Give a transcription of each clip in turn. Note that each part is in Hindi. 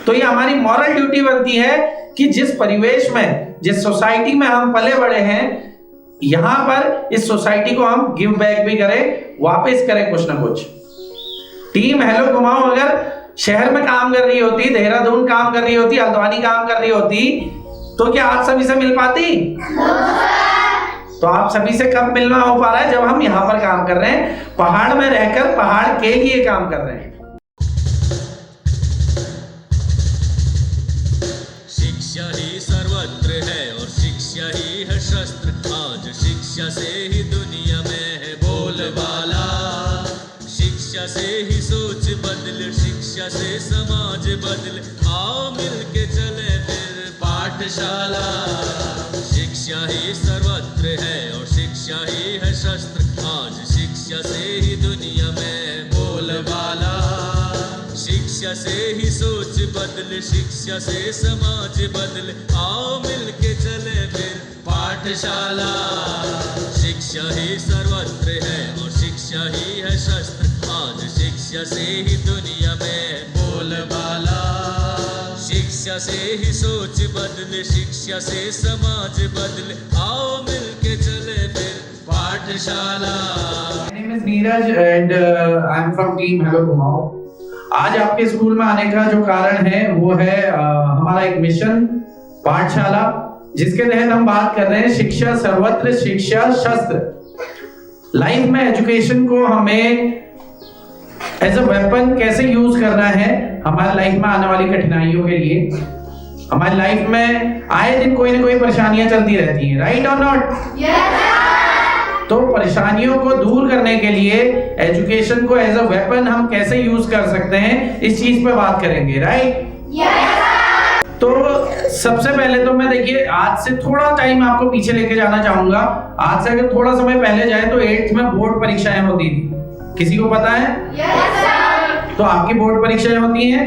तो ये हमारी मॉरल ड्यूटी बनती है कि जिस परिवेश में, जिस सोसाइटी में हम पले बड़े हैं, यहां पर इस सोसाइटी को हम गिव बैक भी करें, वापस करें कुछ ना कुछ। टीम हेलो घुमाओ अगर शहर में काम कर रही होती, देहरादून काम कर रही होती, हल्द्वानी काम कर रही होती, तो क्या आप सभी से मिल पाती? तो आप सभी से कब मिलना हो पा रहा है? जब हम यहाँ पर काम कर रहे हैं, पहाड़ में रहकर पहाड़ के लिए काम कर रहे हैं। शिक्षा ही सर्वत्र है और शिक्षा ही है शस्त्र। आज शिक्षा से ही दुनिया में है बोलबाला। शिक्षा से ही सोच बदले, शिक्षा से समाज बदले। आओ मिलके चले फिर पाठशाला। शिक्षा ही सर्वत्र है और शिक्षा ही है शस्त्र। आज शिक्षा से ही दुनिया में बोलबाला। शिक्षा से ही सोच बदले, शिक्षा से समाज बदले। आओ मिलके चले फिर पाठशाला। शिक्षा ही सर्वत्र है और शिक्षा ही है शस्त्र। आज शिक्षा से ही दुनिया में बोलबाला। शिक्षा से ही सोच बदले, शिक्षा से समाज बदले। आओ मिलके चले फिर पाठशाला। My name is Neeraj and I'm from team hello घुमाओ। आज आपके स्कूल में आने का जो कारण है वो है हमारा एक मिशन पाठशाला, जिसके तहत हम बात कर रहे हैं शिक्षा सर्वत्र, शिक्षा शस्त्र। लाइफ में एजुकेशन को हमें एज अ वेपन कैसे यूज करना है हमारी लाइफ में आने वाली कठिनाइयों के लिए। हमारी लाइफ में आए दिन कोई ना कोई परेशानियां चलती रहती हैं, राइट और नॉट? तो परेशानियों को दूर करने के लिए एजुकेशन को एज अ वेपन हम कैसे यूज कर सकते हैं, इस चीज पे बात करेंगे, राइट? तो सबसे पहले तो मैं देखिए आज से थोड़ा टाइम आपको पीछे लेके जाना चाहूंगा। आज से अगर थोड़ा समय पहले जाए तो 8th में बोर्ड परीक्षाएं होती थी। किसी को पता है? तो आपकी बोर्ड परीक्षाएं होती हैं?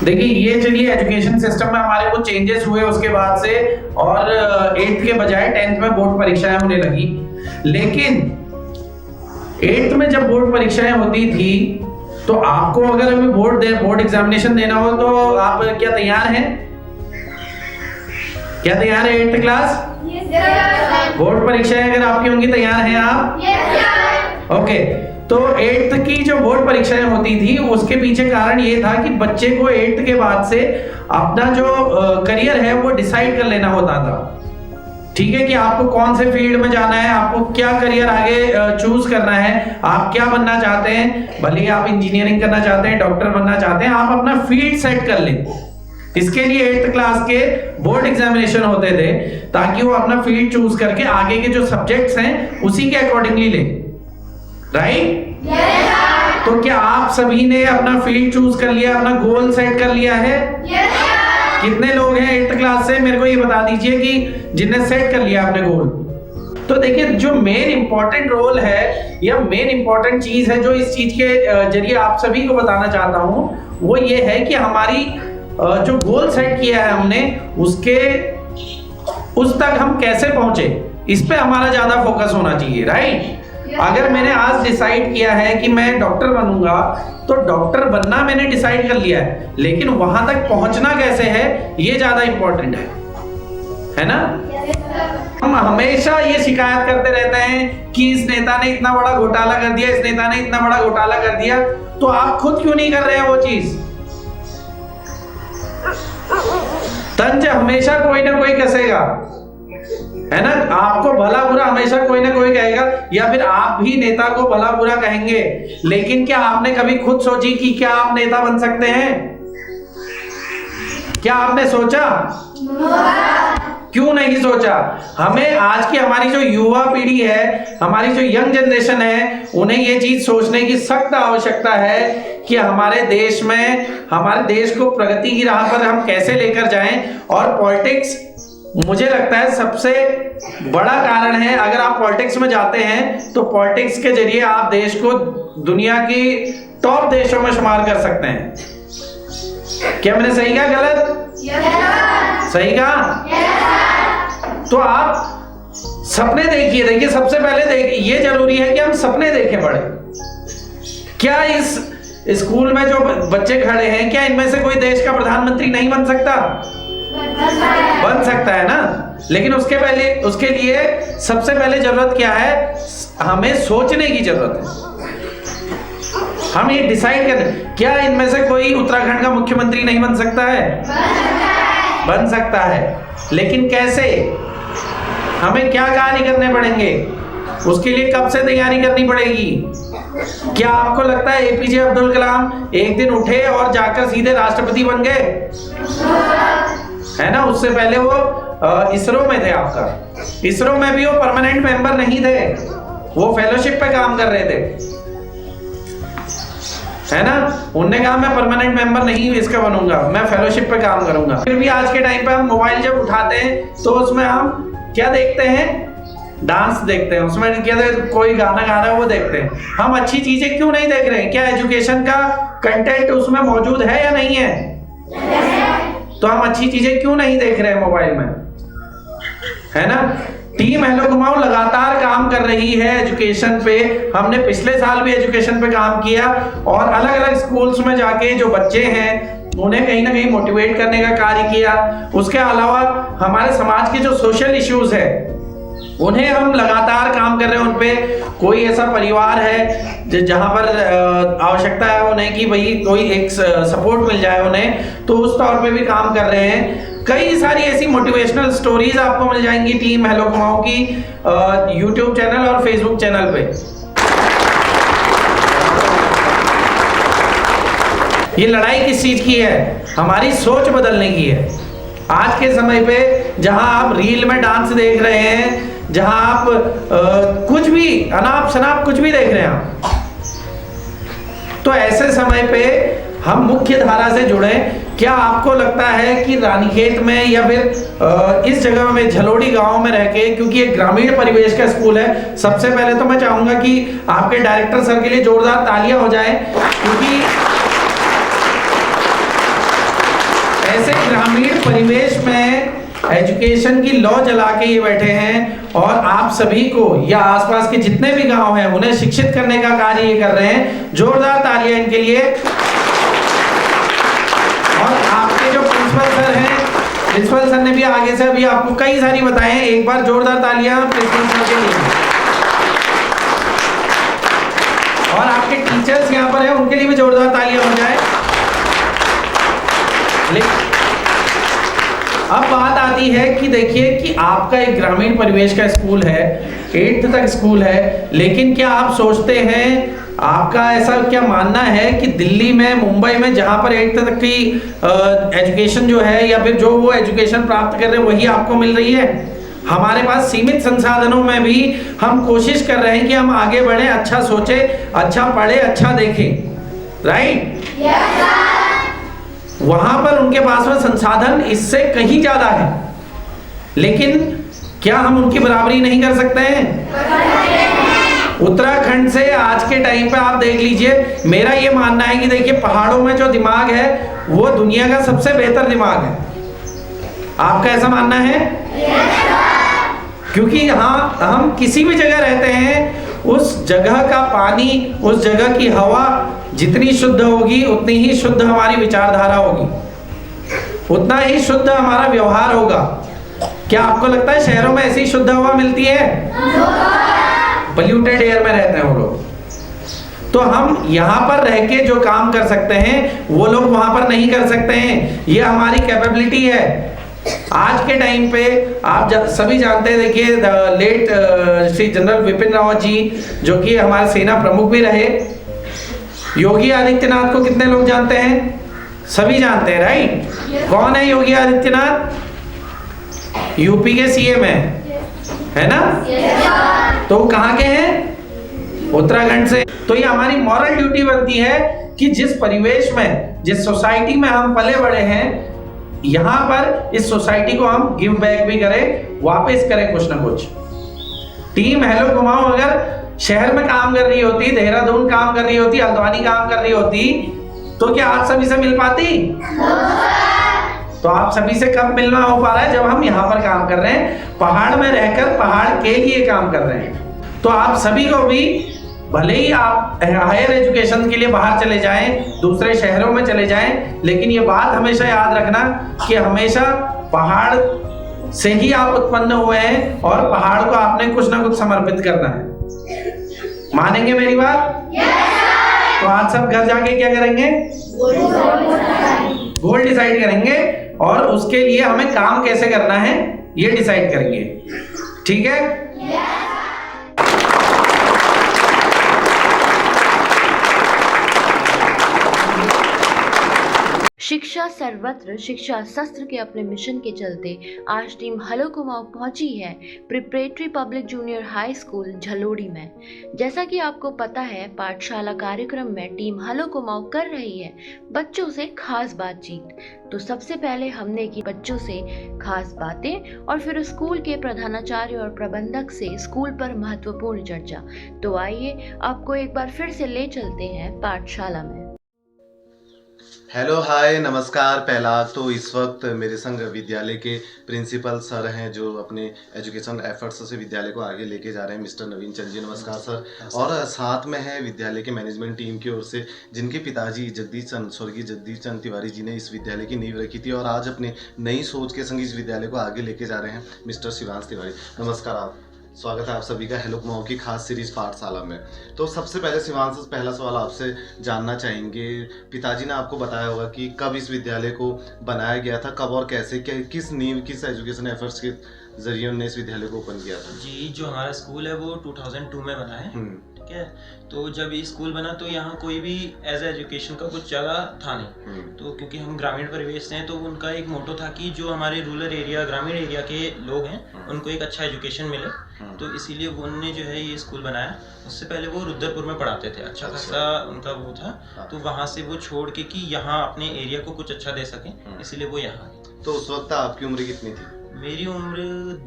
देखिए ये चलिए एजुकेशन सिस्टम में हमारे कुछ चेंजेस हुए उसके बाद से, और 8th के बजाय 10th में बोर्ड परीक्षाएं होने लगी। लेकिन 8th में जब बोर्ड परीक्षाएं होती थी तो आपको अगर अभी बोर्ड एग्जामिनेशन देना हो तो आप क्या तैयार हैं? क्या तैयार है 8th क्लास? बोर्ड परीक्षाएं अगर आपकी होंगी, तैयार हैं आप? ओके। तो 8th की जो बोर्ड परीक्षाएं होती थी उसके पीछे कारण ये था कि बच्चे को 8th के बाद से अपना जो करियर है वो डिसाइड कर लेना होता था। ठीक है कि आपको कौन से फील्ड में जाना है, आपको क्या करियर आगे चूज करना है, आप क्या बनना चाहते हैं। भले ही आप इंजीनियरिंग करना चाहते हैं, डॉक्टर बनना चाहते हैं, आप अपना फील्ड सेट कर लें। इसके लिए 8th क्लास के बोर्ड एग्जामिनेशन होते थे ताकि वो अपना फील्ड चूज करके आगे के जो सब्जेक्ट्स हैं उसी के अकॉर्डिंगली ले, राइट? तो क्या आप सभी ने अपना फील्ड चूज कर लिया, अपना गोल सेट कर लिया है? कितने लोग हैं 8th क्लास से, मेरे को ये बता दीजिए कि जिन्हें सेट कर लिया आपने गोल। तो देखिए जो मेन इंपॉर्टेंट रोल है या मेन इंपॉर्टेंट चीज है जो इस चीज के जरिए आप सभी को बताना चाहता हूं, वो ये है कि हमारी जो गोल सेट किया है हमने उसके उस तक हम कैसे पहुंचे, इस पे हमारा ज्यादा फोकस होना चाहिए, राइट? अगर मैंने आज डिसाइड किया है कि मैं डॉक्टर बनूंगा तो डॉक्टर बनना मैंने डिसाइड कर लिया है, लेकिन वहां तक पहुंचना कैसे है ये ज्यादा इंपॉर्टेंट है ना? हम हमेशा ये शिकायत करते रहते हैं कि इस नेता ने इतना बड़ा घोटाला कर दिया, इस नेता ने इतना बड़ा घोटाला कर दिया, तो आप खुद क्यों नहीं कर रहे हैं वो चीज? तंज हमेशा कोई ना कोई कसेगा, है ना? आपको भला बुरा हमेशा कोई ना कोई कहेगा, या फिर आप भी नेता को भला बुरा कहेंगे। लेकिन क्या आपने कभी खुद सोची कि क्या आप नेता बन सकते हैं? क्या आपने सोचा? क्यों नहीं सोचा? हमें आज की हमारी जो युवा पीढ़ी है, हमारी जो यंग जनरेशन है, उन्हें ये चीज सोचने की सख्त आवश्यकता है कि हमारे देश में, हमारे देश को प्रगति की राह पर हम कैसे लेकर जाएं। और पॉलिटिक्स मुझे लगता है सबसे बड़ा कारण है। अगर आप पॉलिटिक्स में जाते हैं तो पॉलिटिक्स के जरिए आप देश को दुनिया की टॉप देशों में शुमार कर सकते हैं। क्या मैंने सही कहा, गलत? सही कहा? तो आप सपने देखिए सबसे पहले देखिए, ये जरूरी है कि हम सपने देखें बड़े। क्या इस स्कूल में जो बच्चे खड़े हैं, क्या इनमें से कोई देश का प्रधानमंत्री नहीं बन सकता? बन सकता है ना। लेकिन उसके लिए सबसे पहले जरूरत क्या है? हमें सोचने की जरूरत है। हम ये डिसाइड करें, क्या इनमें से कोई उत्तराखंड का मुख्यमंत्री नहीं बन सकता है? बन सकता है। लेकिन कैसे? हमें क्या कार्य करने पड़ेंगे? उसके लिए कब से तैयारी करनी पड़ेगी? क्या आपको लगता है एपीजे अब्दुल कलाम एक दिन उठे और जाकर सीधे राष्ट्रपति बन गए? है ना। उससे पहले वो इसरो में थे। आपका इसरो में भी वो परमानेंट मेंबर नहीं थे, वो फेलोशिप पे काम कर रहे थे, है ना। उन्होंने कहा मैं परमानेंट मेंबर नहीं इसका बनूंगा, मैं फेलोशिप पे काम करूंगा। फिर भी आज के टाइम पे हम मोबाइल जब उठाते हैं तो उसमें हम क्या देखते हैं? डांस देखते हैं। उसमें क्या कोई गाना गा रहा है वो देखते हैं। हम अच्छी चीजें क्यों नहीं देख रहे हैं? क्या एजुकेशन का कंटेंट उसमें मौजूद है या नहीं है? तो हम अच्छी चीजें क्यों नहीं देख रहे हैं मोबाइल में? है ना। टीम हेलो घुमाओ लगातार काम कर रही है एजुकेशन पे। हमने पिछले साल भी एजुकेशन पे काम किया और अलग अलग स्कूल्स में जाके जो बच्चे हैं उन्हें कहीं ना कहीं मोटिवेट करने का कार्य किया। उसके अलावा हमारे समाज के जो सोशल इश्यूज है उन्हें हम लगातार काम कर रहे हैं। उनपे कोई ऐसा परिवार है जहां पर आवश्यकता है उन्हें कि भाई कोई एक सपोर्ट मिल जाए उन्हें, तो उस तौर पे भी काम कर रहे हैं। कई सारी ऐसी मोटिवेशनल स्टोरीज आपको मिल जाएंगी टीम हेलो घुमाओ की यूट्यूब चैनल और फेसबुक चैनल पे। ये लड़ाई किस चीज की है? हमारी सोच बदलने की है। आज के समय पे जहां आप रील में डांस देख रहे हैं, जहां आप कुछ भी अनाप शनाप कुछ भी देख रहे हैं, तो ऐसे समय पे हम मुख्य धारा से जुड़े। क्या आपको लगता है कि रानीखेत में या फिर इस जगह में झलोड़ी गांव में रह के, क्योंकि ये ग्रामीण परिवेश का स्कूल है, सबसे पहले तो मैं चाहूंगा कि आपके डायरेक्टर सर के लिए जोरदार तालियां हो जाए, क्योंकि ऐसे ग्रामीण परिवेश में एजुकेशन की लौ जला के ये बैठे हैं और आप सभी को या आसपास के जितने भी गांव हैं उन्हें शिक्षित करने का कार्य ये कर रहे हैं। जोरदार तालियां इनके लिए। और आपके जो प्रिंसिपल सर हैं, प्रिंसिपल सर ने भी आगे से अभी आपको कई सारी बताए हैं। एक बार जोरदार तालियां प्रिंसिपल सर के लिए। और आपके टीचर्स यहाँ पर हैं, उनके लिए भी जोरदार तालियां हो जाए। अब बात आती है कि देखिए कि आपका एक ग्रामीण परिवेश का स्कूल है, 8th तक स्कूल है, लेकिन क्या आप सोचते हैं, आपका ऐसा क्या मानना है कि दिल्ली में, मुंबई में जहां पर 8th तक की एजुकेशन जो है या फिर जो वो एजुकेशन प्राप्त कर रहे हैं वही आपको मिल रही है? हमारे पास सीमित संसाधनों में भी हम कोशिश कर रहे हैं कि हम आगे बढ़े, अच्छा सोचे, अच्छा पढ़े, अच्छा देखें, राइट? वहां पर उनके पास में संसाधन इससे कहीं ज्यादा है, लेकिन क्या हम उनकी बराबरी नहीं कर सकते हैं? उत्तराखंड से आज के टाइम पे आप देख लीजिए, मेरा ये मानना है कि देखिए पहाड़ों में जो दिमाग है वो दुनिया का सबसे बेहतर दिमाग है। आपका ऐसा मानना है? क्योंकि हाँ, हम किसी भी जगह रहते हैं, उस जगह का पानी, उस जगह की हवा जितनी शुद्ध होगी उतनी ही शुद्ध हमारी विचारधारा होगी, उतना ही शुद्ध हमारा व्यवहार होगा। क्या आपको लगता है शहरों में ऐसी शुद्ध हवा मिलती है? पोल्यूटेड एयर में रहते हैं वो लोग। तो हम यहाँ पर रह के जो काम कर सकते हैं वो लोग वहां पर नहीं कर सकते हैं। ये हमारी कैपेबिलिटी है। आज के टाइम पे आप सभी जानते हैं, देखिए लेट श्री जनरल विपिन रावत जी, जो कि हमारे सेना प्रमुख भी रहे, योगी आदित्यनाथ को कितने लोग जानते हैं? सभी जानते हैं, राइट? कौन है योगी आदित्यनाथ? यूपी के सीएम है ना? तो कहाँ के हैं? उत्तराखंड से। तो ये हमारी मॉरल ड्यूटी बनती है कि जिस परिवेश में, जिस सोसाइटी में हम पले बड़े हैं, यहाँ पर इस सोसाइटी को हम गिव बैक भी करें, वापस करें कुछ ना कुछ। टीम हेलो घुमाओ अगर शहर में काम कर रही होती, देहरादून काम कर रही होती, हल्द्वानी काम कर रही होती, तो क्या आप सभी से मिल पाती? तो आप सभी से कब मिलना हो पा रहा है? जब हम यहाँ पर काम कर रहे हैं, पहाड़ में रहकर पहाड़ के लिए काम कर रहे हैं। तो आप सभी को भी भले ही आप हायर एजुकेशन के लिए बाहर चले जाएं, दूसरे शहरों में चले जाएं, लेकिन ये बात हमेशा याद रखना कि हमेशा पहाड़ से ही आप उत्पन्न हुए हैं और पहाड़ को आपने कुछ ना कुछ समर्पित करना है। मानेंगे मेरी बात? तो आज सब घर जाके क्या करेंगे? गोल डिसाइड करेंगे और उसके लिए हमें काम कैसे करना है ये डिसाइड करेंगे। ठीक है? शिक्षा सर्वत्र शिक्षा शस्त्र के अपने मिशन के चलते आज टीम हलो कुमाऊं पहुंची है preparatory public junior high school Jhalodi में। जैसा कि आपको पता है, पाठशाला कार्यक्रम में टीम हलो कुमाऊं कर रही है बच्चों से खास बातचीत। तो सबसे पहले हमने की बच्चों से खास बातें और फिर स्कूल के प्रधानाचार्य और प्रबंधक से स्कूल पर महत्वपूर्ण चर्चा। तो आइए आपको एक बार फिर से ले चलते हैं पाठशाला में। हेलो हाय नमस्कार। पहला तो इस वक्त मेरे संग विद्यालय के प्रिंसिपल सर हैं जो अपने एजुकेशन एफर्ट्स से विद्यालय को आगे लेके जा रहे हैं, मिस्टर नवीन चंद जी, नमस्कार सर। और साथ में है विद्यालय के मैनेजमेंट टीम की ओर से जिनके पिताजी स्वर्गीय जगदीश चंद तिवारी जी ने इस विद्यालय की नींव रखी थी और आज अपने नई सोच के संग इस विद्यालय को आगे लेके जा रहे हैं, मिस्टर शिवांश तिवारी। नमस्कार, आप स्वागत है आप सभी का हेलो कुमाऊं की खास सीरीज पाठशाला में। तो सबसे पहले शिवांश, पहला सवाल आपसे जानना चाहेंगे, पिताजी ने आपको बताया होगा कि कब इस विद्यालय को बनाया गया था, कब और कैसे, किस नींव, किस एजुकेशन एफर्ट्स के जरिए उन्होंने इस विद्यालय को ओपन किया था? जी, जो हमारा स्कूल है वो 2002 में बना है। ठीक है, तो जब ये स्कूल बना तो यहाँ कोई भी एज एजुकेशन का कुछ ज़्यादा था नहीं। तो क्योंकि हम ग्रामीण परिवेश से हैं तो उनका एक मोटो था कि जो हमारे रूरल एरिया, ग्रामीण एरिया के लोग हैं उनको एक अच्छा एजुकेशन मिले, तो इसीलिए उन्होंने जो है ये स्कूल बनाया। उससे पहले वो रुद्रपुर में पढ़ाते थे, अच्छा खासा उनका वो था, तो वहाँ से वो छोड़ के कि यहाँ अपने एरिया को कुछ अच्छा दे सकें, इसीलिए वो यहाँ आए। तो उस वक्त आपकी उम्र कितनी थी? मेरी उम्र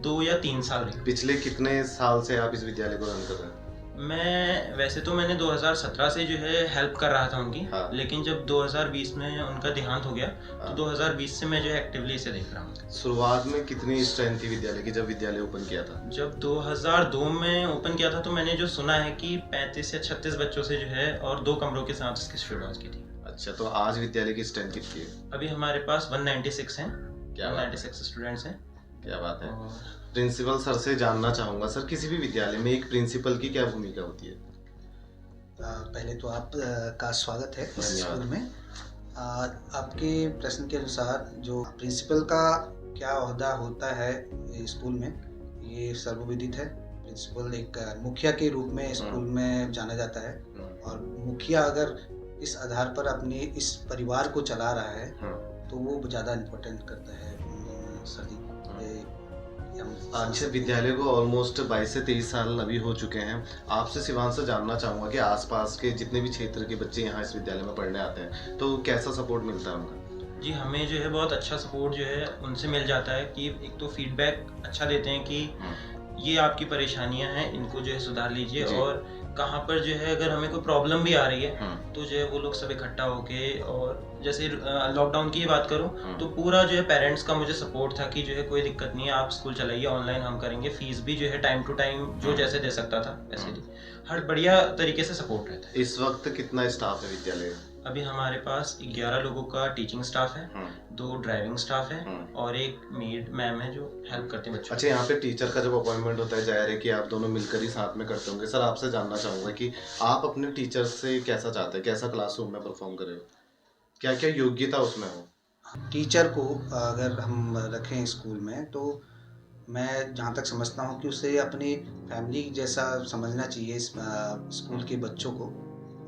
2 या 3 साल रही। पिछले कितने साल से आप इस विद्यालय को रन कर रहे हैं? मैं वैसे तो मैंने 2017 से जो है हेल्प कर रहा था उनकी। हाँ। लेकिन जब 2020 में उनका देहांत हो गया तो 2020 से मैं जो है एक्टिवली इसे देख रहा हूँ। शुरुआत में कितनी स्ट्रेंथ थी विद्यालय की जब विद्यालय ओपन किया था? जब 2002 में ओपन किया था तो मैंने जो सुना है कि 35 या 36 बच्चों से जो है और 2 कमरों के साथ इसकी शुरुआत की थी। अच्छा, तो आज विद्यालय की स्ट्रेंथ कितनी है? अभी हमारे पास 196 हैं। क्या 196 स्टूडेंट्स हैं। क्या बात है। प्रिंसिपल सर से जानना चाहूँगा, सर किसी भी विद्यालय में एक प्रिंसिपल की क्या भूमिका होती है? पहले तो आप का स्वागत है इस स्कूल में। आपके प्रश्न के अनुसार जो प्रिंसिपल का क्या ओहदा होता है स्कूल में, ये सर्वविदित है। प्रिंसिपल एक मुखिया के रूप में स्कूल में जाना जाता है और मुखिया अगर इस आधार पर अपने इस परिवार को चला रहा है तो वो ज़्यादा इम्पोर्टेंट करता है सर जी। आज विद्यालय को ऑलमोस्ट 22 से 23 साल अभी हो चुके हैं। आपसे शिवांश से जानना चाहूँगा कि आसपास के जितने भी क्षेत्र के बच्चे यहाँ इस विद्यालय में पढ़ने आते हैं तो कैसा सपोर्ट मिलता है उनका? जी, हमें जो है बहुत अच्छा सपोर्ट जो है उनसे मिल जाता है कि एक तो फीडबैक अच्छा देते हैं कि ये आपकी परेशानियां हैं, इनको जो है सुधार लीजिए, और कहाँ पर जो है अगर हमें कोई प्रॉब्लम भी आ रही है तो जो है वो लोग सब इकट्ठा होके, और जैसे लॉकडाउन की बात करूँ तो पूरा जो है पेरेंट्स का मुझे सपोर्ट था कि जो है कोई दिक्कत नहीं है, आप स्कूल चलाइए, ऑनलाइन हम करेंगे, फीस भी जो है टाइम टू टाइम जो जैसे दे सकता था वैसे ही, हर बढ़िया तरीके से सपोर्ट रहता है। इस वक्त कितना स्टाफ है विद्यालय? अभी हमारे पास 11 लोगों का टीचिंग स्टाफ है, 2 ड्राइविंग स्टाफ है और एक मेड मैम है जो हेल्प करते हैं बच्चों। अच्छा, यहाँ पे टीचर का जब अपॉइंटमेंट होता है, जाहिर है कि आप दोनों मिलकर ही साथ में करते होंगे। सर आपसे जानना चाहूँगा कि आप अपने टीचर से कैसा चाहते हैं, कैसा क्लासरूम में परफॉर्म करें, क्या क्या योग्यता उसमें हो? टीचर को अगर हम रखें स्कूल में तो मैं जहाँ तक समझता हूँ कि उसे अपनी फैमिली जैसा समझना चाहिए इस स्कूल के बच्चों को,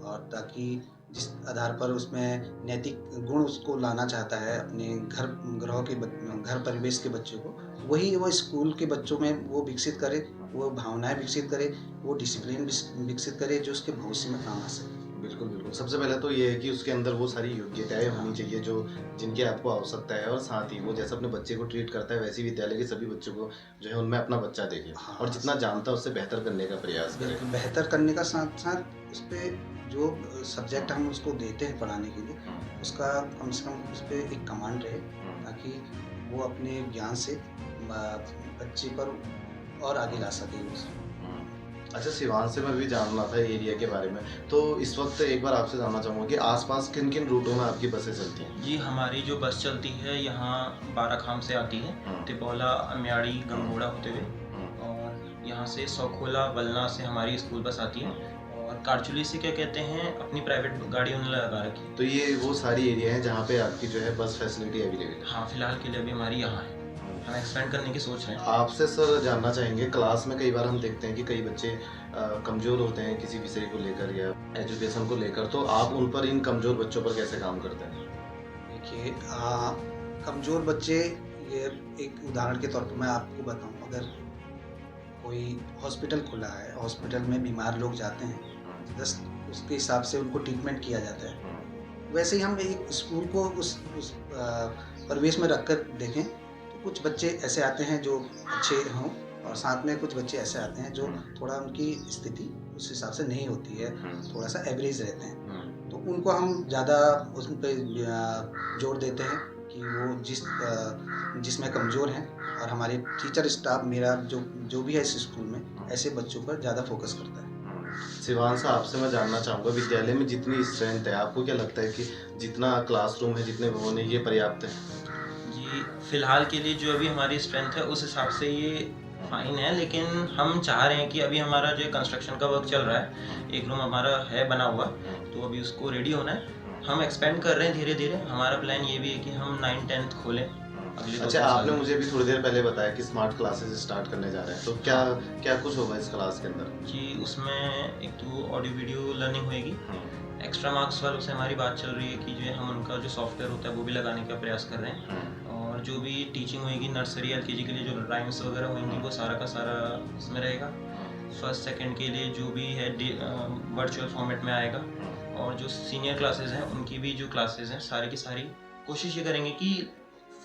और ताकि जिस आधार पर उसमें नैतिक गुण उसको लाना चाहता है अपने घर परिवेश के बच्चों को, वही वो स्कूल के बच्चों में वो विकसित करे, वो भावनाएं विकसित करे, वो डिसिप्लिन विकसित करे जो उसके भविष्य में काम आ सके। बिल्कुल बिल्कुल। सबसे पहले तो ये है कि उसके अंदर वो सारी योग्यताएं होनी चाहिए जो जिनकी आपको आवश्यकता है, और साथ ही वो जैसे अपने बच्चे को ट्रीट करता है वैसे विद्यालय के सभी बच्चों को जो है उनमें अपना बच्चा देखे और जितना जानता है उससे बेहतर करने का प्रयास करे। बेहतर करने का साथ साथ उस पर जो सब्जेक्ट हम उसको देते हैं पढ़ाने के लिए, उसका कम से कम उस पर एक कमांड रहे, ताकि वो अपने ज्ञान से बच्चे पर और आगे ला सके। अच्छा, सिवान से मैं भी जानना था एरिया के बारे में, तो इस वक्त एक बार आपसे जानना चाहूँगा कि आसपास किन किन रूटों में आपकी बसें चलती हैं? जी, हमारी जो बस चलती है यहाँ बाराखाम से आती है, तिपौला, अम्याड़ी, गंगोड़ा होते हुए, और यहाँ से सौखोला, बलना से हमारी स्कूल बस आती है, और कारचुली से क्या कहते हैं अपनी प्राइवेट गाड़ी उन्होंने लगा रखी है। तो ये वो सारी एरिया हैं जहाँ पे आपकी जो है बस फैसिलिटी अवेलेबल है? हाँ, फिलहाल के लिए अभी हमारी यहाँ है, हम एक्सपेंड करने की सोच रहे हैं। आपसे सर जानना चाहेंगे, क्लास में कई बार हम देखते हैं कि कई बच्चे कमज़ोर होते हैं किसी विषय को लेकर या एजुकेशन को लेकर, तो आप उन पर, इन कमज़ोर बच्चों पर कैसे काम करते हैं? देखिए, कमज़ोर बच्चे, ये एक उदाहरण के तौर पर मैं आपको बताऊं, अगर कोई हॉस्पिटल खुला है, हॉस्पिटल में बीमार लोग जाते हैं, बस उसके हिसाब से उनको ट्रीटमेंट किया जाता है। वैसे ही हम एक स्कूल को उस परिवेश में रखकर देखें तो कुछ बच्चे ऐसे आते हैं जो अच्छे हों, और साथ में कुछ बच्चे ऐसे आते हैं जो थोड़ा उनकी स्थिति उस हिसाब से नहीं होती है, थोड़ा सा एवरेज रहते हैं, तो उनको हम ज़्यादा उस पर जोर देते हैं कि वो जिसमें कमज़ोर हैं, और हमारे टीचर स्टाफ मेरा जो भी है इस स्कूल में ऐसे बच्चों पर ज़्यादा फोकस करता है। शिवान साहब, आपसे मैं जानना चाहूँगा, विद्यालय में जितनी स्ट्रेंथ है, आपको क्या लगता है कि जितना क्लासरूम है, जितने भवन है, ये पर्याप्त है? जी, फिलहाल के लिए जो अभी हमारी स्ट्रेंथ है उस हिसाब से ये फाइन है, लेकिन हम चाह रहे हैं कि अभी हमारा जो कंस्ट्रक्शन का वर्क चल रहा है, एक रूम हमारा है बना हुआ, तो अभी उसको रेडी होना है, हम एक्सपेंड कर रहे हैं धीरे धीरे। हमारा प्लान ये भी है कि हम 9th-10th खोलें अगले 2 अच्छा, साल आपने में। मुझे भी थोड़ी देर पहले बताया कि स्मार्ट क्लासेस स्टार्ट करने जा रहे हैं, तो क्या क्या कुछ होगा इस क्लास के अंदर? जी, उसमें एक तो ऑडियो वीडियो लर्निंग होएगी, एक्स्ट्रा मार्क्स वालों से हमारी बात चल रही है कि जो है हम उनका जो सॉफ्टवेयर होता है वो भी लगाने का प्रयास कर रहे हैं, और जो भी टीचिंग होएगी नर्सरी LKG के लिए जो राइम्स वगैरह होंगी वो सारा का सारा इसमें रहेगा। 1st 2nd के लिए जो भी है वर्चुअल फॉर्मेट में आएगा, और जो सीनियर क्लासेस हैं उनकी भी जो क्लासेस हैं सारी की सारी कोशिश ये करेंगे कि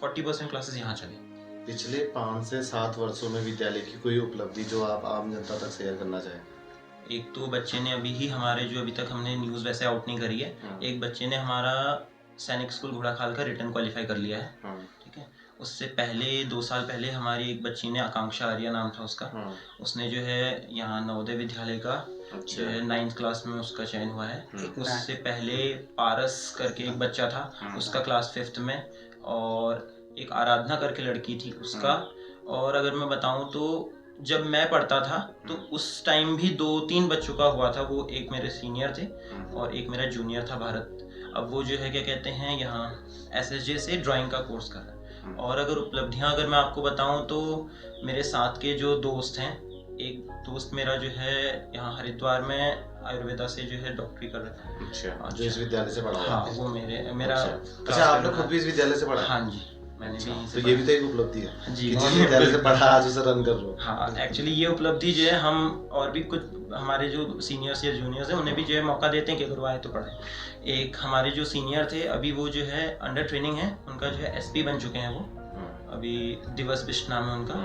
40% क्लासेस यहाँ चलें। पिछले 5 से 7 वर्षों में विद्यालय की कोई उपलब्धि जो आप आम जनता तक शेयर करना चाहें? एक तो बच्चे ने अभी ही हमारे जो अभी तक हमने न्यूज़ वैसे आउट नहीं करी है, एक बच्चे ने हमारा सैनिक स्कूल घोड़ाखाल का रिटर्न क्वालिफाई कर लिया है, ठीक है। उससे पहले 2 साल पहले हमारी एक बच्ची ने, आकांक्षा आर्या नाम था उसका, उसने जो है यहाँ नवोदय विद्यालय का जो है 9th क्लास में उसका चयन हुआ है। उससे पहले पारस करके एक बच्चा था, उसका क्लास 5th में, और एक आराधना करके लड़की थी उसका। और अगर मैं बताऊं तो जब मैं पढ़ता था तो उस टाइम भी 2-3 बच्चों का हुआ था, वो एक मेरे सीनियर थे और एक मेरा जूनियर था भारत। अब वो जो है क्या कहते हैं यहाँ SSJ से ड्राइंग का कोर्स कर रहा है। और अगर उपलब्धियाँ अगर मैं आपको बताऊं तो मेरे साथ के जो दोस्त हैं, एक दोस्त मेरा जो है यहाँ हरिद्वार में आयुर्वेदा से जो है डॉक्टरी कर रहा है। अच्छा, जो इस विद्यालय से पढ़ा हुआ है? हाँ, वो मेरा अच्छा, आपने खुद भी इस विद्यालय से पढ़ा? हाँ जी, मैंने भी। तो ये भी तो एक उपलब्धि है जी, कि जिस विद्यालय से पढ़ा आज उसे रन कर रहे हो। हाँ, एक्चुअली ये उपलब्धि जो है हम और भी कुछ हमारे जो सीनियर्स या जूनियर्स हैं उन्हें भी जो है मौका देते हैं कि अगर वो आए तो पढ़ें। एक हमारे जो सीनियर थे अभी वो जो है अंडर ट्रेनिंग है, उनका जो है SP बन चुके हैं वो, अभी दिवस बिष्ट नाम है उनका,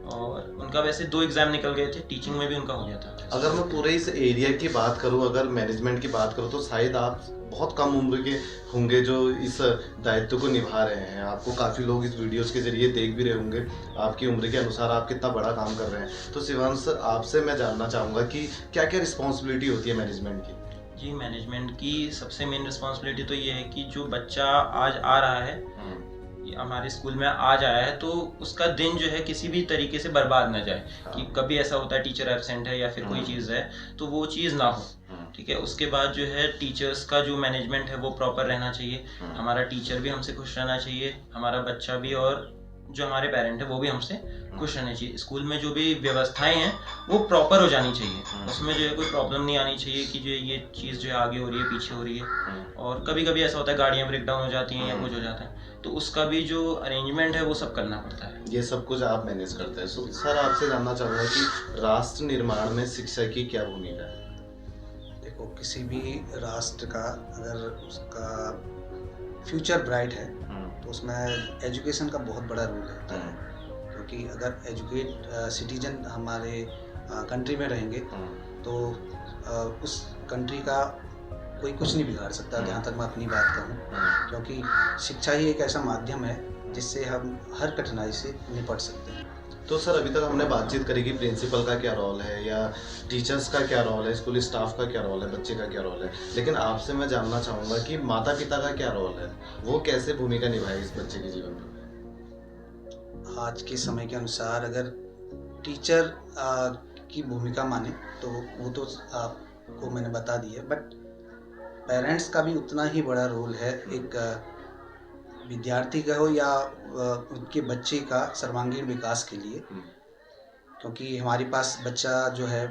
और उनका वैसे 2 एग्जाम निकल गए थे, टीचिंग में भी उनका हो गया था। अगर मैं पूरे इस एरिया की बात करूं, अगर मैनेजमेंट की बात करूं, तो शायद आप बहुत कम उम्र के होंगे जो इस दायित्व को निभा रहे हैं। आपको काफ़ी लोग इस वीडियोस के जरिए देख भी रहे होंगे, आपकी उम्र के अनुसार आप कितना बड़ा काम कर रहे हैं। तो शिवान सर, आपसे मैं जानना चाहूँगा कि क्या क्या रिस्पॉन्सिबिलिटी होती है मैनेजमेंट की? जी, मैनेजमेंट की सबसे मेन रिस्पॉन्सिबिलिटी तो ये है कि जो बच्चा आज आ रहा है, हमारे स्कूल में आज आया है, तो उसका दिन जो है किसी भी तरीके से बर्बाद ना जाए। कि कभी ऐसा होता है टीचर एब्सेंट है या फिर कोई चीज़ है, तो वो चीज़ ना हो, ठीक है। उसके बाद जो है टीचर्स का जो मैनेजमेंट है वो प्रॉपर रहना चाहिए, हमारा टीचर भी हमसे खुश रहना चाहिए, हमारा बच्चा भी, और जो हमारे पेरेंट है वो भी हमसे खुश रहने चाहिए। स्कूल में जो भी व्यवस्थाएं हैं वो प्रॉपर हो जानी चाहिए, उसमें जो है कोई प्रॉब्लम नहीं आनी चाहिए कि जो ये चीज़ जो है आगे हो रही है, पीछे हो रही है। और कभी कभी ऐसा होता है गाड़ियाँ ब्रेक डाउन हो जाती हैं या कुछ हो जाता है, तो उसका भी जो अरेंजमेंट है वो सब करना पड़ता है। ये सब कुछ आप मैनेज करते हैं। सर, आपसे जानना चाहूँगा कि राष्ट्र निर्माण में शिक्षा की क्या भूमिका है? देखो, किसी भी राष्ट्र का अगर उसका फ्यूचर ब्राइट है तो उसमें एजुकेशन का बहुत बड़ा रोल होता है, क्योंकि अगर एजुकेट सिटीजन हमारे कंट्री में रहेंगे तो उस कंट्री का कोई कुछ नहीं बिगाड़ सकता, जहाँ तक मैं अपनी बात कहूँ, क्योंकि शिक्षा ही एक ऐसा माध्यम है जिससे हम हर कठिनाई से निपट सकते हैं। तो सर अभी तक हमने बातचीत करी कि प्रिंसिपल का क्या रोल है या टीचर्स का क्या रोल है, स्कूल स्टाफ का क्या रोल है, बच्चे का क्या रोल है, लेकिन आपसे मैं जानना चाहूँगा कि माता पिता का क्या रोल है, वो कैसे भूमिका निभाए इस बच्चे के जीवन में। आज के समय के अनुसार अगर टीचर की भूमिका माने तो वो तो आपको मैंने बता दी है, बट पेरेंट्स का भी उतना ही बड़ा रोल है एक विद्यार्थी का हो या उनके बच्चे का सर्वांगीण विकास के लिए। क्योंकि हमारे पास बच्चा जो है,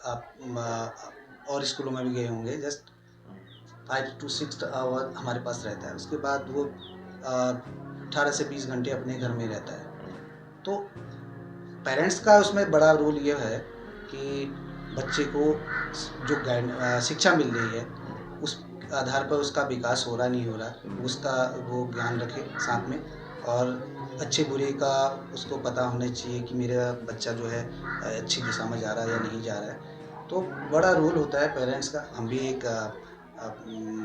आप और स्कूलों में भी गए होंगे, जस्ट 5 to 6 आवर हमारे पास रहता है, उसके बाद वो 18 से 20 घंटे अपने घर में रहता है। तो पेरेंट्स का उसमें बड़ा रोल ये है कि बच्चे को जो शिक्षा मिल रही है उस आधार पर उसका विकास हो रहा नहीं हो रहा, उसका वो ज्ञान रखे साथ में, और अच्छे बुरे का उसको पता होना चाहिए कि मेरा बच्चा जो है अच्छी दिशा में जा रहा है या नहीं जा रहा है। तो बड़ा रोल होता है पेरेंट्स का। हम भी एक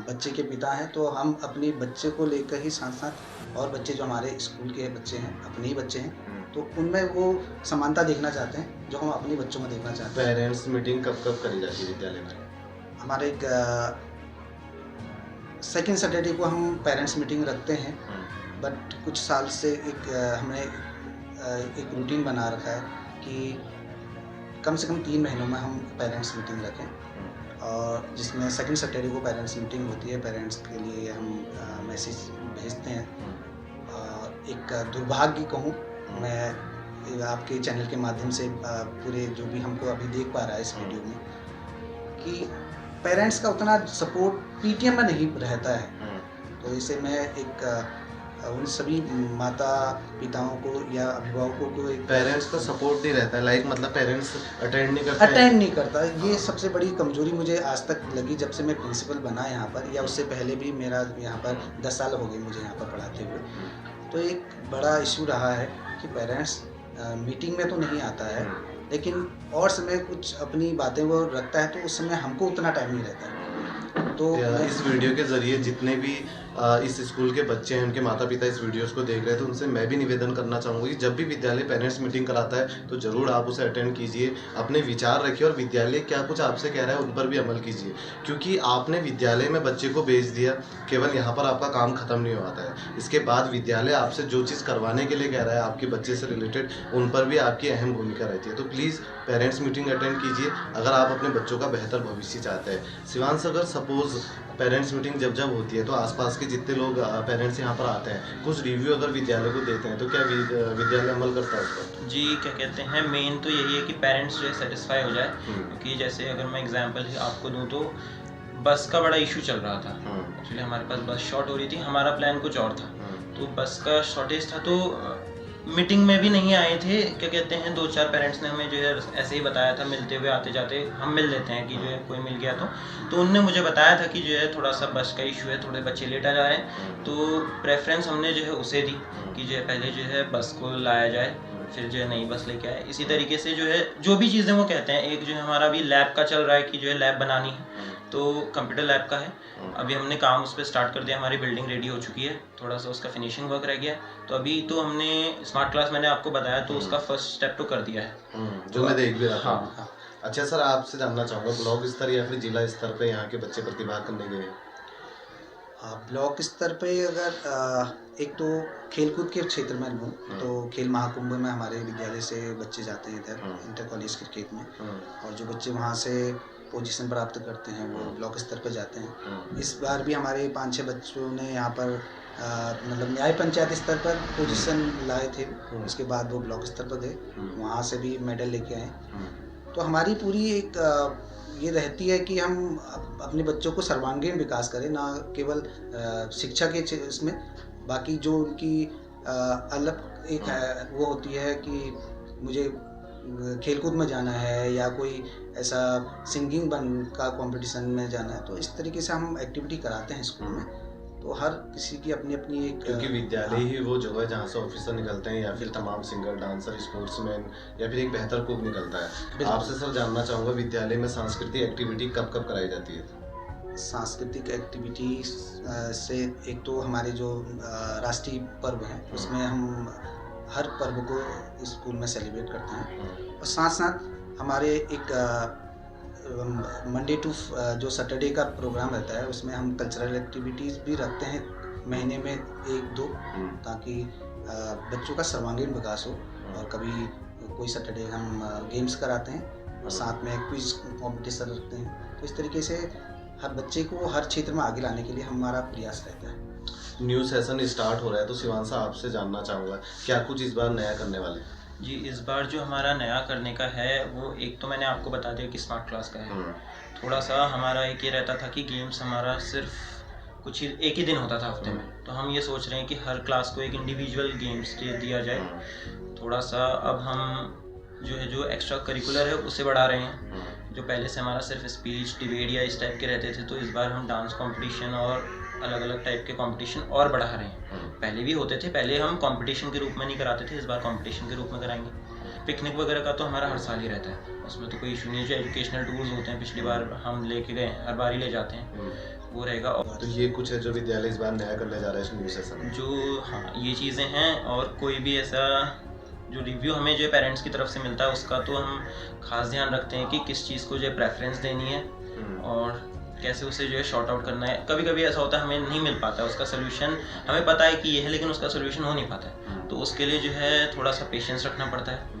बच्चे के पिता हैं, तो हम अपने बच्चे को लेकर ही साथ साथ और बच्चे जो हमारे स्कूल के बच्चे हैं, अपने ही बच्चे हैं, तो उनमें वो समानता देखना चाहते हैं जो हम अपने बच्चों में देखना चाहते हैं। पेरेंट्स मीटिंग कब कब करी जाती है विद्यालय में? हमारे एक सेकेंड सैटरडे को हम पेरेंट्स मीटिंग रखते हैं, बट कुछ साल से हमने एक रूटीन बना रखा है कि कम से कम 3 महीनों में हम पेरेंट्स मीटिंग रखें, और जिसमें सेकेंड सैटरडे को पेरेंट्स मीटिंग होती है। पेरेंट्स के लिए हम मैसेज भेजते हैं। और एक दुर्भाग्य कहूँ मैं आपके चैनल के माध्यम से पूरे जो भी हमको अभी देख पा रहा है इस वीडियो में, कि पेरेंट्स का उतना सपोर्ट पीटीएम में नहीं रहता है। तो इसे मैं एक उन सभी माता पिताओं को या अभिभावकों को एक पेरेंट्स का सपोर्ट नहीं रहता है, लाइक मतलब पेरेंट्स अटेंड नहीं करता। ये सबसे बड़ी कमजोरी मुझे आज तक लगी जब से मैं प्रिंसिपल बना यहाँ पर, या उससे पहले भी मेरा यहाँ पर 10 साल हो गए मुझे यहाँ पर पढ़ाते हुए। तो एक बड़ा इशू रहा है कि पेरेंट्स मीटिंग में तो नहीं आता है, लेकिन और समय कुछ अपनी बातें वो रखता है, तो उस समय हमको उतना टाइम नहीं रहता है। तो इस वीडियो के जरिए जितने भी इस स्कूल के बच्चे हैं, उनके माता पिता इस वीडियोस को देख रहे हैं, तो उनसे मैं भी निवेदन करना चाहूँगा कि जब भी विद्यालय पेरेंट्स मीटिंग कराता है तो ज़रूर आप उसे अटेंड कीजिए, अपने विचार रखिए और विद्यालय क्या कुछ आपसे कह रहा है उन पर भी अमल कीजिए। क्योंकि आपने विद्यालय में बच्चे को भेज दिया, केवल यहाँ पर आपका काम खत्म नहीं होता है, इसके बाद विद्यालय आपसे जो चीज़ करवाने के लिए कह रहा है आपके बच्चे से रिलेटेड, उन पर भी आपकी अहम भूमिका रहती है। तो प्लीज़ पेरेंट्स मीटिंग अटेंड कीजिए अगर आप अपने बच्चों का बेहतर भविष्य चाहते हैं। शिवांश, अगर सपोज पेरेंट्स मीटिंग जब जब होती है तो आसपास के जितने लोग पेरेंट्स यहाँ पर आते हैं, कुछ रिव्यू अगर विद्यालय को देते हैं, तो क्या विद्यालय अमल करता है उस पर? जी, क्या कहते हैं, मेन तो यही है कि पेरेंट्स जो है सेटिस्फाई हो जाए। क्योंकि जैसे अगर मैं एग्जांपल आपको दूं तो बस का बड़ा इशू चल रहा था। एक्चुअली हमारे पास बस शॉर्ट हो रही थी, हमारा प्लान कुछ और था, तो बस का शॉर्टेज था। तो मीटिंग में भी नहीं आए थे। क्या कहते हैं, 2-4 पेरेंट्स ने हमें जो है ऐसे ही बताया था, मिलते हुए आते जाते हम मिल लेते हैं कि जो है कोई मिल गया तो उनने मुझे बताया था कि जो है थोड़ा सा बस का इशू है, थोड़े बच्चे लेट आ जा रहे हैं। तो प्रेफरेंस हमने जो है उसे दी कि जो है पहले जो है बस को लाया जाए, फिर जो है नई बस लेके आए। इसी तरीके से जो है जो भी चीज़ें वो कहते हैं, एक जो है हमारा अभी लैब का चल रहा है कि जो है लैब बनानी है, तो कंप्यूटर लैब का है। अभी हमने काम उस पर स्टार्ट कर दिया, हमारी बिल्डिंग रेडी हो चुकी है, थोड़ा सा उसका फिनिशिंग वर्क रह गया है। तो अभी तो हमने स्मार्ट क्लास मैंने आपको बताया, तो उसका फर्स्ट स्टेप तो कर दिया है, जो मैं देख भी रहा था। हाँ। अच्छा सर, आपसे जानना चाहूँगा, ब्लॉक स्तर या फिर जिला स्तर पे यहाँ के बच्चे प्रतिभाग करने गए हैं? ब्लॉक स्तर पे अगर एक तो खेलकूद के क्षेत्र में लूँ तो खेल महाकुंभ में हमारे विद्यालय से बच्चे जाते हैं इधर इंटर कॉलेज क्रिकेट में, और जो बच्चे वहाँ से पोजीशन प्राप्त करते हैं वो ब्लॉक स्तर पर जाते हैं। इस बार भी हमारे 5-6 बच्चों ने यहाँ पर मतलब न्याय पंचायत स्तर पर पोजीशन लाए थे, उसके बाद वो ब्लॉक स्तर पर गए, वहाँ से भी मेडल लेके आए। तो हमारी पूरी एक ये रहती है कि हम अपने बच्चों को सर्वांगीण विकास करें, ना केवल शिक्षा के इसमें, बाकी जो उनकी अलग एक है वो होती है कि मुझे खेलकूद में जाना है या कोई ऐसा सिंगिंग का कंपटीशन में जाना है, तो इस तरीके से हम एक्टिविटी कराते हैं स्कूल में। तो हर किसी की अपनी अपनी एक, क्योंकि विद्यालय ही वो जगह है जहाँ से ऑफिसर निकलते हैं या फिर तमाम सिंगर, डांसर, स्पोर्ट्समैन या फिर एक बेहतर कुक निकलता है। आपसे सर जानना चाहूँगा, विद्यालय में सांस्कृतिक एक्टिविटी कब कब कराई जाती है? सांस्कृतिक एक्टिविटी से एक तो हमारे जो राष्ट्रीय पर्व हैं उसमें हम हर पर्व को इस स्कूल में सेलिब्रेट करते हैं। और साथ साथ हमारे एक मंडे टू जो सैटरडे का प्रोग्राम रहता है उसमें हम कल्चरल एक्टिविटीज़ भी रखते हैं महीने में 1-2, ताकि बच्चों का सर्वांगीण विकास हो। और कभी कोई सैटरडे हम गेम्स कराते हैं और साथ में क्विज कंपटीशन रखते हैं। तो इस तरीके से हर बच्चे को हर क्षेत्र में आगे लाने के लिए हमारा प्रयास रहता है। न्यू सेशन स्टार्ट हो रहा है, तो शिवांश आपसे जानना चाहूँगा क्या कुछ इस बार नया करने वाले हैं? जी, इस बार जो हमारा नया करने का है वो एक तो मैंने आपको बता दिया कि स्मार्ट क्लास का है। थोड़ा सा हमारा एक ये रहता था कि गेम्स हमारा सिर्फ कुछ ही एक ही दिन होता था हफ्ते में, तो हम ये सोच रहे हैं कि हर क्लास को एक इंडिविजुअल गेम्स दे दिया जाए। थोड़ा सा अब हम जो एक्स्ट्रा करिकुलर है उसे बढ़ा रहे हैं। जो पहले से हमारा सिर्फ स्पीच, डिबेट या इस टाइप के रहते थे, तो इस बार हम डांस कंपटीशन और अलग अलग टाइप के कंपटीशन और बढ़ा रहे हैं। पहले भी होते थे, पहले हम कंपटीशन के रूप में नहीं कराते थे, इस बार कंपटीशन के रूप में कराएंगे। पिकनिक वगैरह का तो हमारा हर साल ही रहता है, उसमें तो कोई इशू नहीं है। जो एजुकेशनल टूर्स होते हैं पिछली बार हम लेके गए, हर बार ही ले जाते हैं, वो रहेगा। और तो ये कुछ है जो विद्यालय इस बार नया करने जा रहा है इस न्यू सेशन में? जो हाँ, ये चीज़ें हैं। और कोई भी ऐसा जो रिव्यू हमें जो पेरेंट्स की तरफ से मिलता है उसका तो हम खास ध्यान रखते हैं कि किस चीज़ को जो प्रेफरेंस देनी है और कैसे उसे जो है शॉर्ट आउट करना है। कभी कभी ऐसा होता है हमें नहीं मिल पाता है उसका सोल्यूशन, हमें पता है कि ये है लेकिन उसका सोल्यूशन हो नहीं पाता है, तो उसके लिए जो है थोड़ा सा पेशेंस रखना पड़ता है।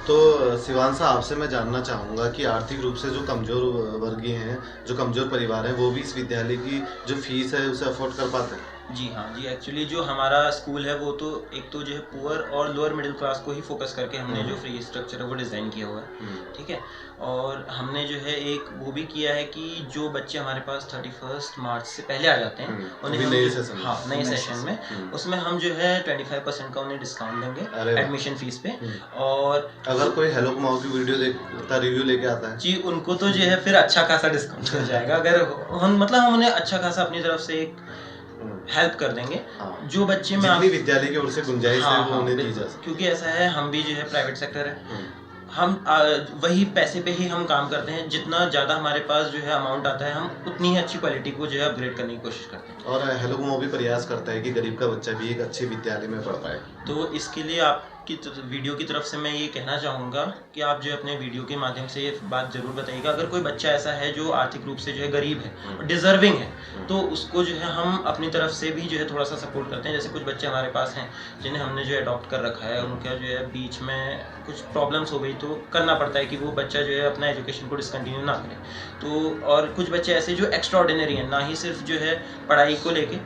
तो शिवांश आपसे मैं जानना चाहूँगा कि आर्थिक रूप से जो कमज़ोर वर्गीय हैं, जो कमज़ोर परिवार हैं, वो भी इस विद्यालय की जो फीस है उसे अफोर्ड कर पाते हैं? जी हाँ जी, एक्चुअली जो हमारा स्कूल है वो तो एक तो जो है पुअर और लोअर मिडिल क्लास को ही फोकस करके हमने जो फ्री स्ट्रक्चर है वो डिज़ाइन किया हुआ है, ठीक है। और हमने जो है एक वो भी किया है कि जो बच्चे हमारे पास 31 मार्च से पहले आ जाते हैं उन्हें नए सेशन में, हाँ नए सेशन में उसमें हम जो है 25% का उन्हें डिस्काउंट देंगे एडमिशन फीस पे। और अगर कोई हेलो कुमाऊ की वीडियो देखता रिव्यू लेके आता है जी, उनको तो जो है फिर अच्छा खासा डिस्काउंट मिल जाएगा। अगर हम हम उन्हें अच्छा खासा अपनी तरफ से एक हेल्प कर देंगे। जो बच्चे में जितनी विद्यालय की ओर से गुंजाइश है वो उन्हें दी जा सकती है। क्योंकि ऐसा है, हम भी जो है प्राइवेट सेक्टर है, हम वही पैसे पे ही हम काम करते हैं। जितना ज़्यादा हमारे पास जो है अमाउंट आता है, हम उतनी ही अच्छी क्वालिटी को जो है अपग्रेड करने की कोशिश करते हैं। और हेलो कुमाऊ भी प्रयास करता है कि गरीब का बच्चा भी एक अच्छे विद्यालय में पढ़ पाए। तो इसके लिए आपकी वीडियो की तरफ से मैं ये कहना चाहूँगा कि आप जो अपने वीडियो के माध्यम से ये बात ज़रूर बताइएगा। अगर कोई बच्चा ऐसा है जो आर्थिक रूप से जो है गरीब है और डिज़र्विंग है, तो उसको जो है हम अपनी तरफ से भी जो है थोड़ा सा सपोर्ट करते हैं। जैसे कुछ बच्चे हमारे पास हैं जिन्हें हमने जो है अडॉप्ट कर रखा है, उनका जो है बीच में कुछ प्रॉब्लम्स हो गई तो करना पड़ता है कि वो बच्चा जो है अपना एजुकेशन को डिसकंटिन्यू ना करे। तो और कुछ बच्चे ऐसे जो एक्स्ट्रा ऑर्डिनरी हैं, ना ही सिर्फ जो है पढ़ाई को लेके,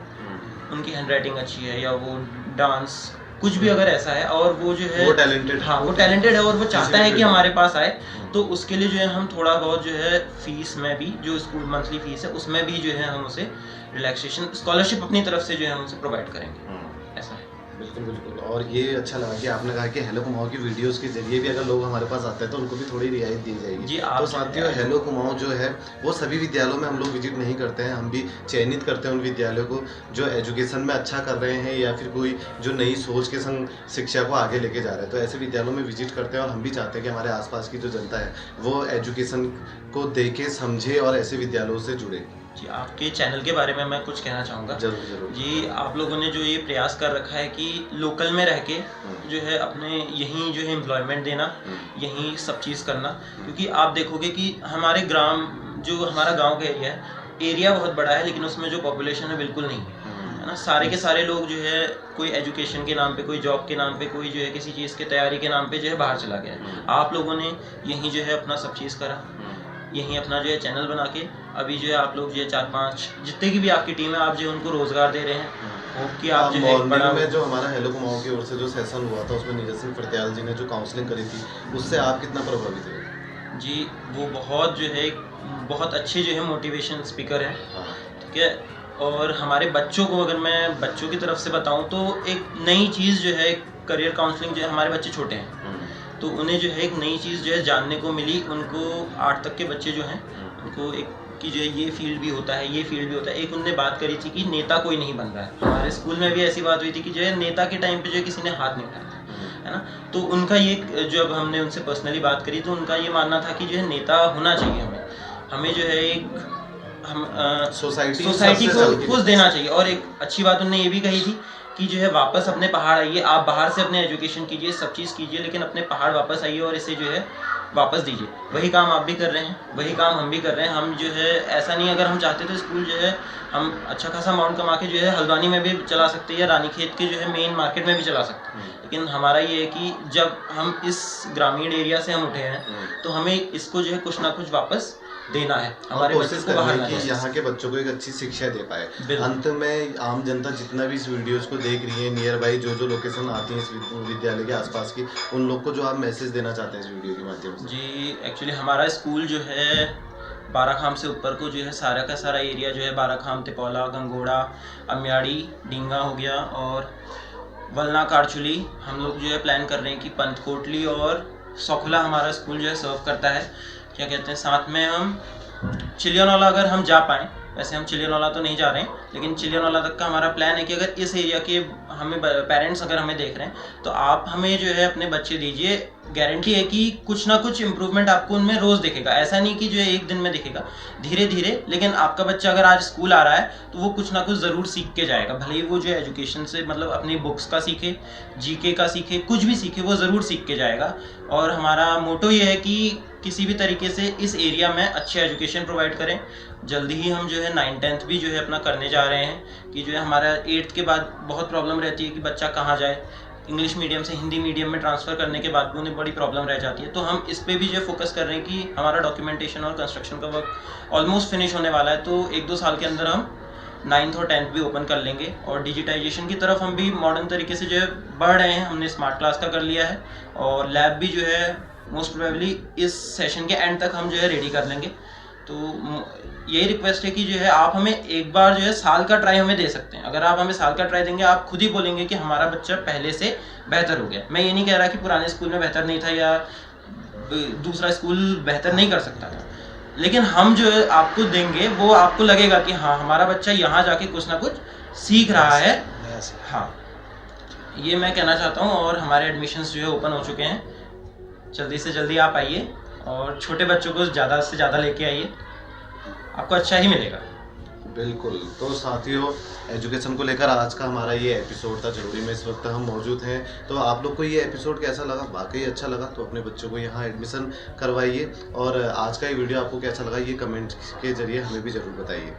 उनकी हैंडराइटिंग अच्छी है या वो डांस कुछ भी अगर ऐसा है और वो जो है वो टैलेंटेड, हाँ वो टैलेंटेड है और वो चाहता है कि हमारे पास आए, तो उसके लिए जो है हम थोड़ा बहुत जो है फीस में भी, जो स्कूल मंथली फीस है उसमें भी जो है हम उसे रिलैक्सेशन स्कॉलरशिप अपनी तरफ से जो है हम उसे प्रोवाइड करेंगे। ऐसा है। बिल्कुल बिल्कुल। और ये अच्छा लगा कि आपने कहा कि हेलो कुमाऊ की वीडियोस के जरिए भी अगर लोग हमारे पास आते हैं तो उनको भी थोड़ी रियायत दी जाएगी जी। तो साथियों, हेलो कुमाऊ जो है वो सभी विद्यालयों में हम लोग विजिट नहीं करते हैं, हम भी चयनित करते हैं उन विद्यालयों को जो एजुकेशन में अच्छा कर रहे हैं या फिर कोई जो नई सोच के संग शिक्षा को आगे लेके जा रहे हैं, तो ऐसे विद्यालयों में विजिट करते हैं। और हम भी चाहते हैं कि हमारे आसपास की जो जनता है वो एजुकेशन को देखे, समझे और ऐसे विद्यालयों से जुड़े। जी, आपके चैनल के बारे में मैं कुछ कहना चाहूँगा। जरूर जरूर जी, आप लोगों ने जो ये प्रयास कर रखा है कि लोकल में रह के जो है अपने यहीं जो है एम्प्लॉयमेंट देना, यहीं सब चीज़ करना। क्योंकि आप देखोगे कि हमारे ग्राम, जो हमारा गांव का एरिया बहुत बड़ा है, लेकिन उसमें जो पॉपुलेशन है बिल्कुल नहीं है ना। सारे के सारे लोग जो है कोई एजुकेशन के नाम पे, कोई जॉब के नाम पे, कोई जो है किसी चीज़ की तैयारी के नाम पे जो है बाहर चला गया। आप लोगों ने यहीं जो है अपना सब चीज़ करा, यहीं अपना जो है चैनल बना के अभी जो है आप लोग जो है 4-5 जितने की भी आपकी टीम है, आप जो है उनको रोजगार दे रहे हैं। होप कि आप जो है बड़ा में जो हमारा हेलो कुमाऊ की ओर से जो सेशन हुआ था उसमें नीरज सिंह फरत्याल जी ने जो काउंसलिंग करी थी, उससे आप कितना प्रभावित हुए? जी, वो बहुत जो है बहुत अच्छे जो है मोटिवेशन स्पीकर हैं, ठीक है। और हमारे बच्चों को, अगर मैं बच्चों की तरफ से बताऊं तो एक नई चीज़ जो है करियर काउंसलिंग, जो है हमारे बच्चे छोटे हैं तो उन्हें जो है एक नई चीज़ जो है जानने को मिली। उनको 8 तक के बच्चे जो हैं उनको एक कि जो है ये फील्ड भी होता है, ये फील्ड भी होता है। एक उनने बात करी थी कि नेता कोई नहीं बन रहा है। हमारे स्कूल में भी ऐसी बात हुई थी कि जो है नेता के टाइम पे जो है किसी ने हाथ नहीं उठाया, है ना। तो उनका ये, जब हमने उनसे पर्सनली बात करी तो उनका ये मानना था कि जो है नेता होना चाहिए, हमें जो है एक हम सोसाइटी को कुछ देना चाहिए। और एक अच्छी बात उन्होंने ये भी कही थी कि जो है वापस अपने पहाड़ आइए, आप बाहर से अपने एजुकेशन कीजिए, सब चीज़ कीजिए, लेकिन अपने पहाड़ वापस आइए और इसे जो है वापस दीजिए। वही काम आप भी कर रहे हैं, वही काम हम भी कर रहे हैं। हम जो है ऐसा नहीं, अगर हम चाहते तो स्कूल जो है हम अच्छा खासा अमाउंट कमा के जो है हल्द्वानी में भी चला सकते हैं या रानीखेत के जो है मेन मार्केट में भी चला सकते हैं। लेकिन हमारा ये है कि जब हम इस ग्रामीण एरिया से हम उठे हैं तो हमें इसको जो है कुछ ना कुछ वापस देना है, हमारे कोशिश बच्चों को बाहर करनी लाना कि है। यहाँ के बच्चों को एक अच्छी शिक्षा दे पाए। बिल्कुल। अंत में आम जनता जितना भी इस वीडियोस को देख रही है, नियर बाई जो लोकेशन आती है इस विद्यालय के आसपास की, उन लोग को जो आप मैसेज देना चाहते हैं इस वीडियो के माध्यम से? जी, एक्चुअली हमारा स्कूल जो है बाराखाम से ऊपर को जो है सारा का सारा एरिया जो है बाराखाम, तिपौला, गंगोड़ा, अम्याड़ी, डींगा हो गया और वलना, कारचुली, हम लोग जो है प्लान कर रहे हैं कि पंतकोटली और सौखला हमारा स्कूल जो है सर्व करता है। क्या कहते हैं, साथ में हम चिलियनौला अगर हम जा पाएँ, वैसे हम चिलियनौला तो नहीं जा रहे हैं, लेकिन चिलियनौला तक का हमारा प्लान है कि अगर इस एरिया के हमें पेरेंट्स अगर हमें देख रहे हैं तो आप हमें जो है अपने बच्चे दीजिए। गारंटी है कि कुछ ना कुछ इम्प्रूवमेंट आपको उनमें रोज़ दिखेगा। ऐसा नहीं कि जो है एक दिन में दिखेगा, धीरे धीरे। लेकिन आपका बच्चा अगर आज स्कूल आ रहा है तो वो कुछ ना कुछ ज़रूर सीख के जाएगा, भले ही वो जो एजुकेशन से मतलब अपनी बुक्स का सीखे, जीके का सीखे, कुछ भी सीखे, वो ज़रूर सीख के जाएगा। और हमारा मोटो ये है कि किसी भी तरीके से इस एरिया में अच्छी एजुकेशन प्रोवाइड करें। जल्दी ही हम जो है 9th-10th भी जो है अपना करने जा रहे हैं कि जो है हमारा 8th के बाद बहुत प्रॉब्लम रहती है कि बच्चा कहाँ जाए। इंग्लिश मीडियम से हिंदी मीडियम में ट्रांसफ़र करने के बाद भी उन्हें बड़ी प्रॉब्लम रह जाती है। तो हम इस पे भी जो फोकस कर रहे हैं कि हमारा डॉक्यूमेंटेशन और कंस्ट्रक्शन का वर्क ऑलमोस्ट फिनिश होने वाला है, तो 1-2 साल के अंदर हम 9th और 10th भी ओपन कर लेंगे। और डिजिटाइजेशन की तरफ हम भी मॉडर्न तरीके से जो है बढ़ रहे हैं। हमने स्मार्ट क्लास का कर लिया है और लैब भी जो है मोस्ट प्रोबेबली इस सेशन के एंड तक हम जो है रेडी कर लेंगे। तो यही रिक्वेस्ट है कि जो है आप हमें एक बार जो है साल का ट्राई हमें दे सकते हैं। अगर आप हमें साल का ट्राई देंगे, आप खुद ही बोलेंगे कि हमारा बच्चा पहले से बेहतर हो गया। मैं ये नहीं कह रहा कि पुराने स्कूल में बेहतर नहीं था या दूसरा स्कूल बेहतर नहीं कर सकता था, लेकिन हम जो है आपको देंगे वो आपको लगेगा कि हाँ, हमारा बच्चा यहाँ जाके कुछ ना कुछ सीख रहा है। हाँ, ये मैं कहना चाहता हूँ। और हमारे एडमिशन्स जो है ओपन हो चुके हैं। जल्दी से जल्दी आप आइए और छोटे बच्चों को ज़्यादा से ज़्यादा लेके आइए, आपको अच्छा ही मिलेगा। बिल्कुल। तो साथियों, एजुकेशन को लेकर आज का हमारा ये एपिसोड था। जरूरी में इस वक्त हम मौजूद हैं। तो आप लोग को ये एपिसोड कैसा लगा? वाकई अच्छा लगा तो अपने बच्चों को यहाँ एडमिशन करवाइए। और आज का ये वीडियो आपको कैसा लगा ये कमेंट के जरिए हमें भी ज़रूर बताइए।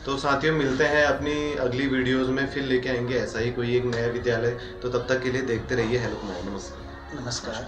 तो साथियों, मिलते हैं अपनी अगली वीडियोज़ में, फिर लेके आएंगे ऐसा ही कोई एक नया विद्यालय। तो तब तक के लिए देखते रहिए हेलो कुमार। नमस्कार। नमस्कार।